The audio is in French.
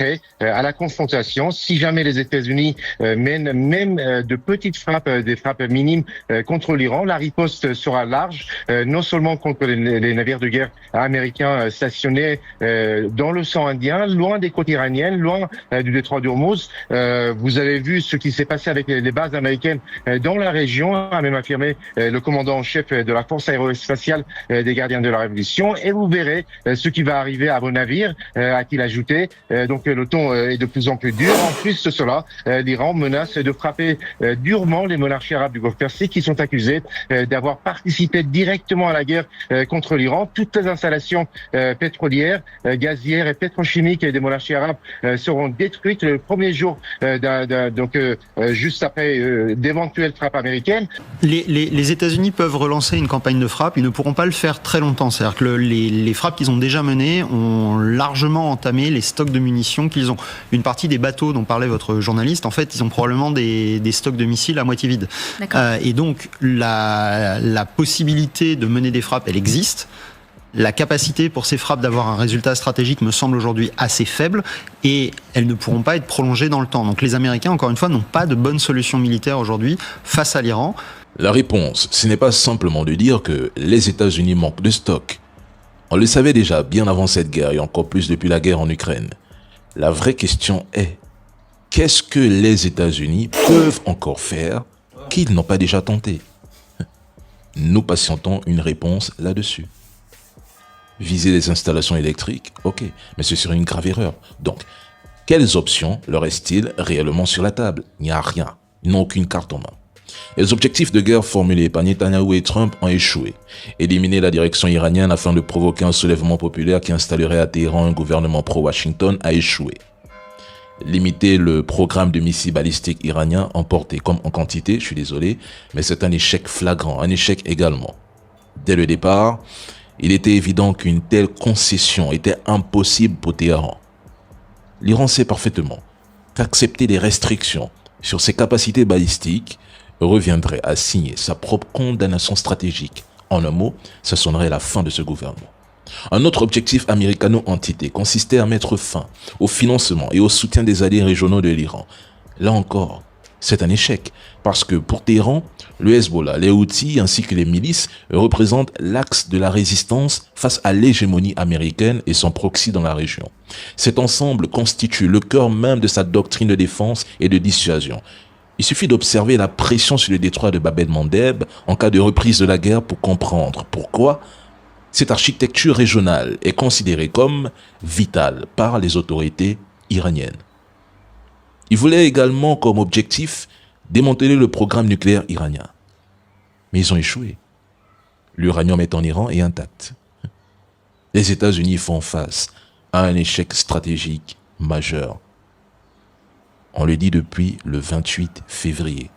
prêt à la confrontation. Si jamais les États-Unis mènent même de petites frappes, des frappes minimes contre l'Iran, la riposte sera large, non seulement contre les navires de guerre américains stationnés dans l'océan Indien, loin des côtes iraniennes, loin du détroit d'Ormuz. Vous avez vu ce qui s'est passé avec les bases américaines dans la région, a même affirmé le commandant en chef de la force aérospatiale des gardiens de la Révolution. Et vous verrez ce qui va arriver à vos navires, a-t-il ajouté. Donc le ton est de plus en plus dur. En plus de cela, l'Iran menace de frapper durement les monarchies arabes du Golfe Persique qui sont accusées d'avoir participé directement à la guerre contre l'Iran. Toutes les installations pétrolières, gazières et pétrochimiques des monarchies arabes seront détruites le premier jour juste après d'éventuelles frappes américaines. Les États-Unis peuvent relancer une campagne de frappe, ils ne pourront pas le faire très longtemps. C'est-à-dire que les frappes qu'ils ont déjà menées ont largement entamé les stocks de munitions qu'ils ont. Une partie des bateaux dont parlait votre journaliste, en fait, ils ont probablement des stocks de missiles à moitié vides. Et donc, la possibilité de mener des frappes, elle existe. La capacité pour ces frappes d'avoir un résultat stratégique me semble aujourd'hui assez faible et elles ne pourront pas être prolongées dans le temps. Donc les Américains, encore une fois, n'ont pas de bonne solution militaire aujourd'hui face à l'Iran. La réponse, ce n'est pas simplement de dire que les États-Unis manquent de stock. On le savait déjà bien avant cette guerre et encore plus depuis la guerre en Ukraine. La vraie question est, qu'est-ce que les États-Unis peuvent encore faire qu'ils n'ont pas déjà tenté? Nous patientons une réponse là-dessus. Viser les installations électriques, ok, mais ce serait une grave erreur. Donc, quelles options leur reste-t-il réellement sur la table? Il n'y a rien. Ils n'ont aucune carte en main. Les objectifs de guerre formulés par Netanyahou et Trump ont échoué. Éliminer la direction iranienne afin de provoquer un soulèvement populaire qui installerait à Téhéran un gouvernement pro-Washington a échoué. Limiter le programme de missiles balistiques iraniens emporté comme en quantité, je suis désolé, mais c'est un échec flagrant, un échec également. Dès le départ, il était évident qu'une telle concession était impossible pour Téhéran. L'Iran sait parfaitement qu'accepter des restrictions sur ses capacités balistiques reviendrait à signer sa propre condamnation stratégique. En un mot, ce sonnerait la fin de ce gouvernement. Un autre objectif américano-entité consistait à mettre fin au financement et au soutien des alliés régionaux de l'Iran. Là encore, c'est un échec, parce que pour Téhéran, le Hezbollah, les Houthis ainsi que les milices représentent l'axe de la résistance face à l'hégémonie américaine et son proxy dans la région. Cet ensemble constitue le cœur même de sa doctrine de défense et de dissuasion. Il suffit d'observer la pression sur le détroit de Bab el-Mandeb en cas de reprise de la guerre pour comprendre pourquoi cette architecture régionale est considérée comme vitale par les autorités iraniennes. Il voulait également comme objectif démanteler le programme nucléaire iranien. Mais ils ont échoué. L'uranium est en Iran et intact. Les États-Unis font face à un échec stratégique majeur. On le dit depuis le 28 février.